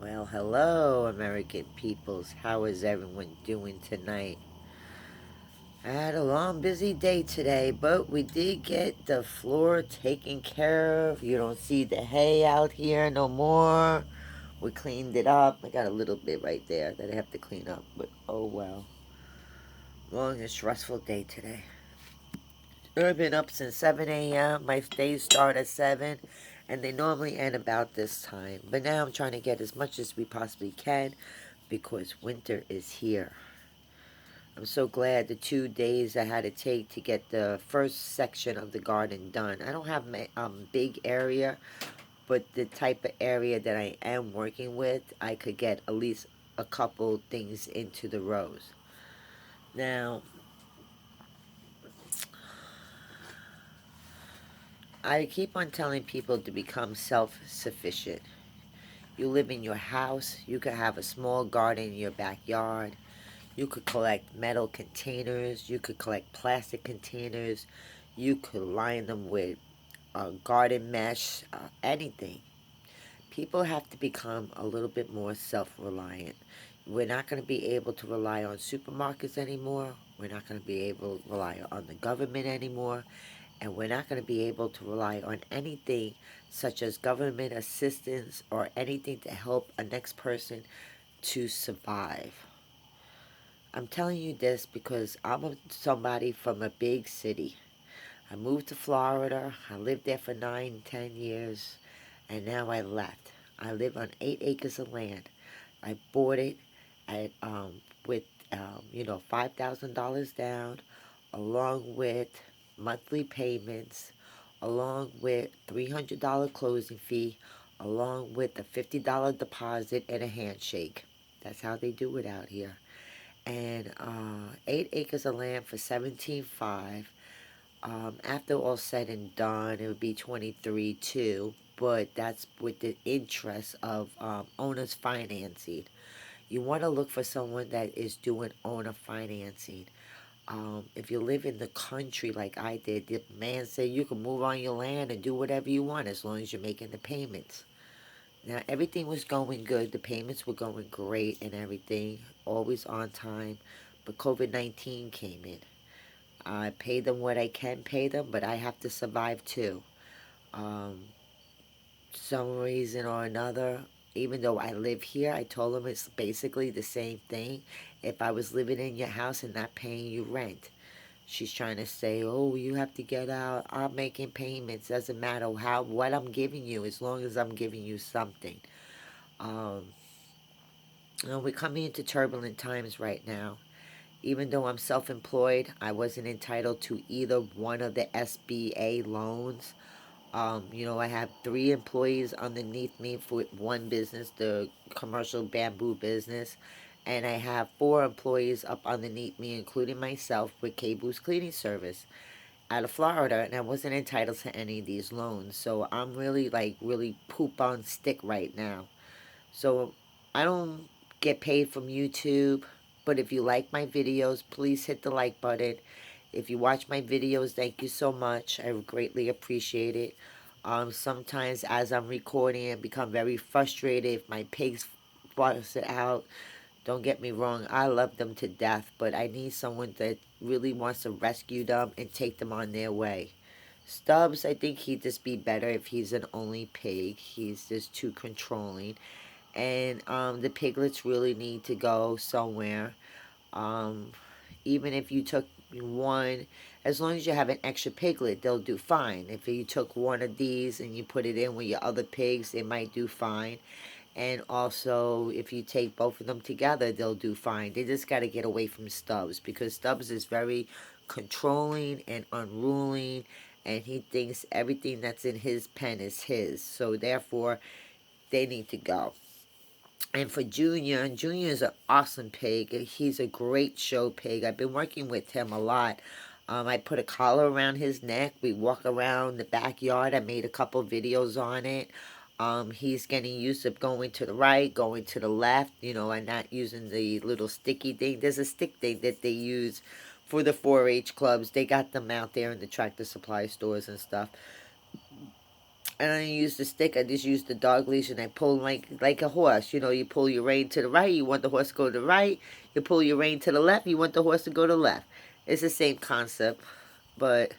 Well, hello, American peoples. How is everyone doing tonight? I had a long, busy day today, but we did get the floor taken care of. You don't see the hay out here no more. We cleaned it up. I got a little bit right there that I have to clean up, but oh well. Long and stressful day today. I've been up since 7 a.m. My days start at 7, and they normally end about this time. But now I'm trying to get as much as we possibly can because winter is here. I'm so glad the 2 days I had to take to get the first section of the garden done. I don't have a big area, but the type of area that I am working with, I could get at least a couple things into the rows. Now, I keep on telling people to become self-sufficient. You live in your house, you could have a small garden in your backyard. You could collect metal containers, you could collect plastic containers, you could line them with garden mesh, anything. People have to become a little bit more self-reliant. We're not going to be able to rely on supermarkets anymore. We're not going to be able to rely on the government anymore. And we're not going to be able to rely on anything such as government assistance or anything to help a next person to survive. I'm telling you this because somebody from a big city. I moved to Florida. I lived there for 9, 10 years, and now I left. I live on 8 acres of land. I bought it at with $5,000 down, along with monthly payments, along with $300 closing fee, along with a $50 deposit and a handshake. That's how they do it out here. And 8 acres of land for 17.5. After all said and done, it would be 23 too, but that's with the interest of owner's financing. You want to look for someone that is doing owner financing. If you live in the country like I did, the man said you can move on your land and do whatever you want as long as you're making the payments. Now everything was going good. The payments were going great and everything, always on time. But COVID-19 came in. I pay them what I can pay them, but I have to survive too. Um, some reason or another, even though I live here, I told them it's basically the same thing. If I was living in your house and not paying you rent, she's trying to say, "Oh, you have to get out. I'm making payments. Doesn't matter what I'm giving you, as long as I'm giving you something." Um, we're coming into turbulent times right now. Even though I'm self-employed, I wasn't entitled to either one of the SBA loans. I have 3 employees underneath me for one business, the commercial bamboo business, and I have 4 employees up underneath me, including myself, with K-Boo's cleaning service out of Florida, and I wasn't entitled to any of these loans. So I'm really, like, really poop on stick right now. So I don't get paid from YouTube, but if you like my videos, please hit the like button. If you watch my videos, thank you so much. I greatly appreciate it. Sometimes as I'm recording, I become very frustrated if my pigs bust it out. Don't get me wrong, I love them to death, but I need someone that really wants to rescue them and take them on their way. Stubbs, I think he'd just be better if he's an only pig. He's just too controlling. And the piglets really need to go somewhere. Um, Even if you took one, as long as you have an extra piglet, they'll do fine. If you took one of these and you put it in with your other pigs, they might do fine. And also, if you take both of them together, they'll do fine. They just got to get away from Stubbs because Stubbs is very controlling and unruling, and he thinks everything that's in his pen is his. So therefore, they need to go. And for Junior, Junior is an awesome pig. He's a great show pig. I've been working with him a lot. I put a collar around his neck. We walk around the backyard. I made a couple videos on it. He's getting used to going to the right, going to the left, and not using the little sticky thing. There's a stick thing that they use for the 4-H clubs. They got them out there in the tractor supply stores and stuff. I don't use the stick. I just use the dog leash, and I pull like a horse. You know, you pull your rein to the right, you want the horse to go to the right. You pull your rein to the left, you want the horse to go to the left. It's the same concept, but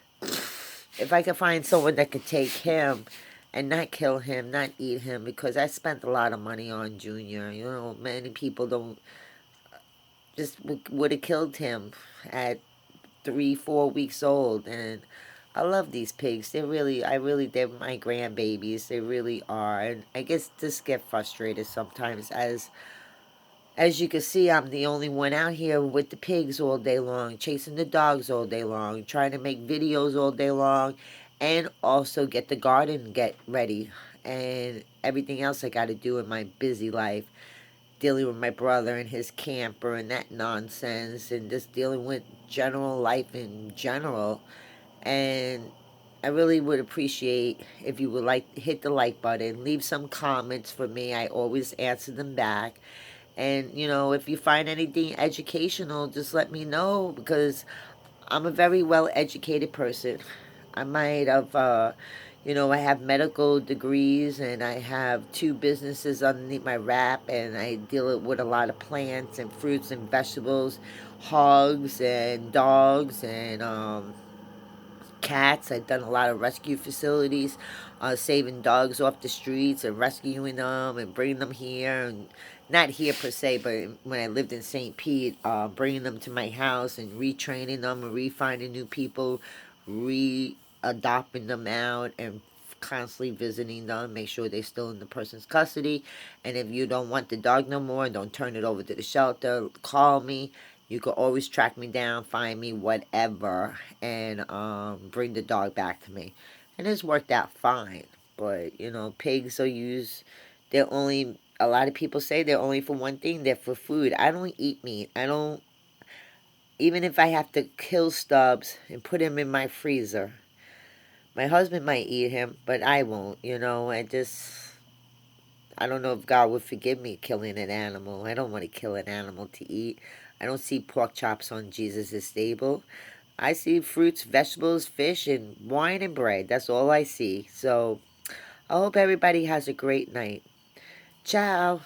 if I could find someone that could take him and not kill him, not eat him, because I spent a lot of money on Junior. You know, many people don't just would have killed him at 3, 4 weeks old, and I love these pigs. They're my grandbabies. They really are, and I guess just get frustrated sometimes. As you can see, I'm the only one out here with the pigs all day long, chasing the dogs all day long, trying to make videos all day long, and also get the garden get ready, and everything else I got to do in my busy life, dealing with my brother and his camper and that nonsense, and just dealing with general life in general. And I really would appreciate if you would like hit the like button, leave some comments for me. I always answer them back. And you know, if you find anything educational, just let me know, because I'm a very well educated person. I might have, I have medical degrees, and I have 2 businesses underneath my wrap, and I deal with a lot of plants and fruits and vegetables, hogs and dogs, and cats. I've done a lot of rescue facilities, saving dogs off the streets and rescuing them and bringing them here. And not here per se, but when I lived in St. Pete, bringing them to my house and retraining them and re-finding new people, re-adopting them out, and constantly visiting them, make sure they're still in the person's custody. And if you don't want the dog no more, don't turn it over to the shelter. Call me. You can always track me down, find me, whatever, and bring the dog back to me. And it's worked out fine. But, you know, pigs are used, they're only, a lot of people say they're only for one thing, they're for food. I don't eat meat. I don't, even if I have to kill Stubbs and put him in my freezer. My husband might eat him, but I won't, you know. I don't know if God would forgive me killing an animal. I don't want to kill an animal to eat. I don't see pork chops on Jesus' table. I see fruits, vegetables, fish, and wine and bread. That's all I see. So I hope everybody has a great night. Ciao.